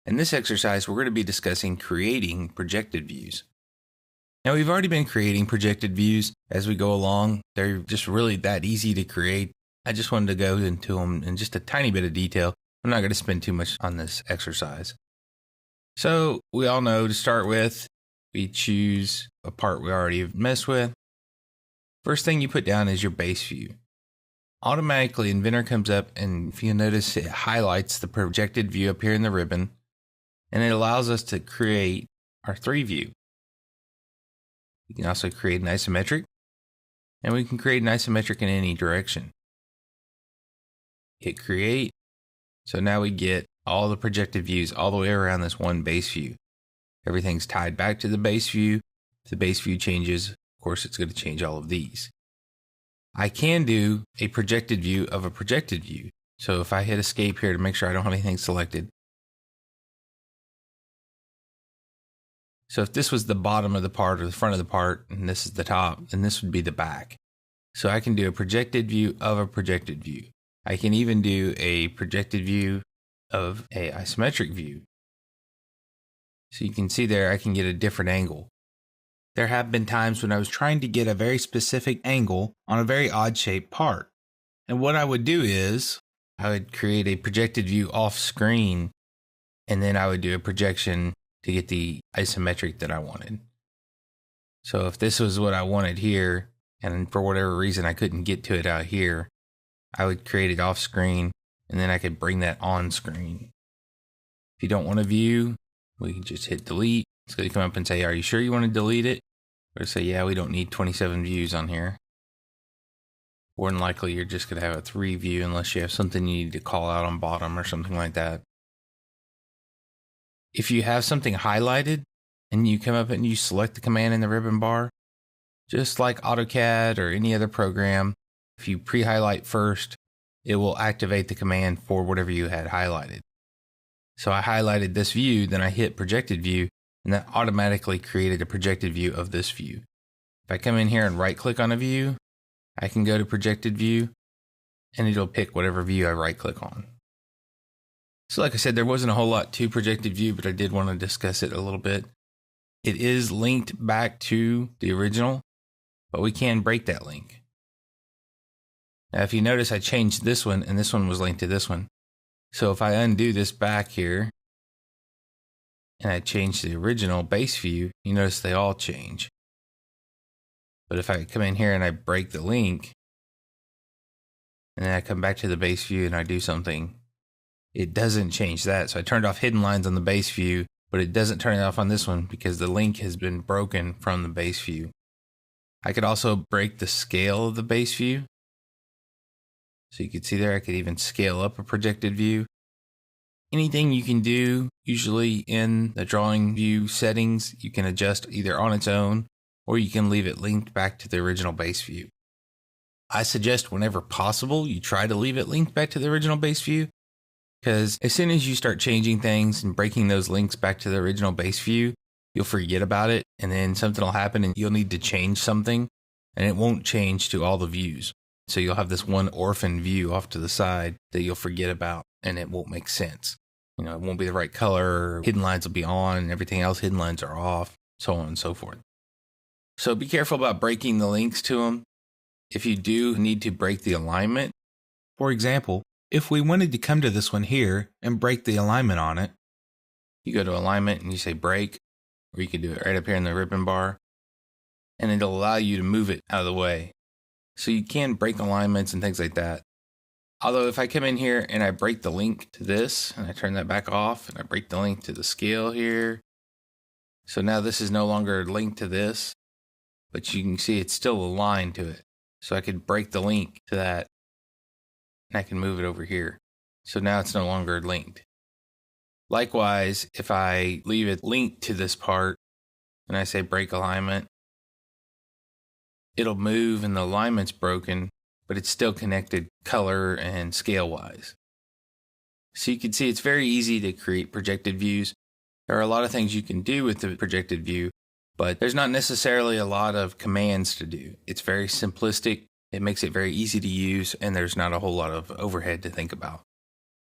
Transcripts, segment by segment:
In this exercise, we're going to be discussing creating projected views. Now, we've already been creating projected views as we go along. They're just really that easy to create. I just wanted to go into them in just a tiny bit of detail. I'm not going to spend too much on this exercise. So we all know to start with, we choose a part we already messed with. First thing you put down is your base view. Automatically, Inventor comes up, and if you notice, it highlights the projected view up here in the ribbon, and it allows us to create our 3 view. We can also create an isometric, and we can create an isometric in any direction. Hit create. So now we get all the projected views all the way around this one base view. Everything's tied back to the base view. If the base view changes, of course, it's going to change all of these. I can do a projected view of a projected view. So if I hit escape here to make sure I don't have anything selected. So if this was the bottom of the part or the front of the part, and this is the top, then this would be the back. So I can do a projected view of a projected view. I can even do a projected view of a isometric view. So you can see there, I can get a different angle. There have been times when I was trying to get a very specific angle on a very odd shaped part. And what I would do is I would create a projected view off screen, and then I would do a projection to get the isometric that I wanted. So if this was what I wanted here, and for whatever reason I couldn't get to it out here, I would create it off screen, and then I could bring that on screen. If you don't want a view, we can just hit delete. It's going to come up and say, are you sure you want to delete it? Or say, yeah, we don't need 27 views on here. More than likely, you're just going to have a 3 view unless you have something you need to call out on bottom or something like that. If you have something highlighted and you come up and you select the command in the ribbon bar, just like AutoCAD or any other program, if you pre-highlight first, it will activate the command for whatever you had highlighted. So I highlighted this view, then I hit projected view, and that automatically created a projected view of this view. If I come in here and right click on a view, I can go to projected view, and it'll pick whatever view I right click on. So like I said, there wasn't a whole lot to projected view, but I did want to discuss it a little bit. It is linked back to the original, but we can break that link. Now if you notice, I changed this one, and this one was linked to this one. So if I undo this back here, and I change the original base view, you notice they all change. But if I come in here and I break the link, and then I come back to the base view and I do something, it doesn't change that. So I turned off hidden lines on the base view, but it doesn't turn it off on this one because the link has been broken from the base view. I could also break the scale of the base view. So you can see there, I could even scale up a projected view. Anything you can do, usually in the drawing view settings, you can adjust either on its own, or you can leave it linked back to the original base view. I suggest whenever possible, you try to leave it linked back to the original base view, because as soon as you start changing things and breaking those links back to the original base view, you'll forget about it, and then something will happen and you'll need to change something, and it won't change to all the views. So you'll have this one orphan view off to the side that you'll forget about, and it won't make sense. You know, it won't be the right color, hidden lines will be on, and everything else, hidden lines are off, so on and so forth. So be careful about breaking the links to them. If you do need to break the alignment, for example, if we wanted to come to this one here and break the alignment on it, you go to alignment and you say break, or you can do it right up here in the ribbon bar, and it'll allow you to move it out of the way. So you can break alignments and things like that. Although if I come in here and I break the link to this, and I turn that back off, and I break the link to the scale here, so now this is no longer linked to this, but you can see it's still aligned to it. So I could break the link to that, and I can move it over here. So now it's no longer linked. Likewise, if I leave it linked to this part, and I say break alignment, it'll move and the alignment's broken, but it's still connected color and scale wise. So you can see it's very easy to create projected views. There are a lot of things you can do with the projected view, but there's not necessarily a lot of commands to do. It's very simplistic. It makes it very easy to use, and there's not a whole lot of overhead to think about.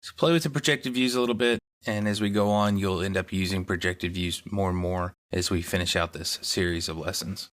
So play with the projected views a little bit. And as we go on, you'll end up using projected views more and more as we finish out this series of lessons.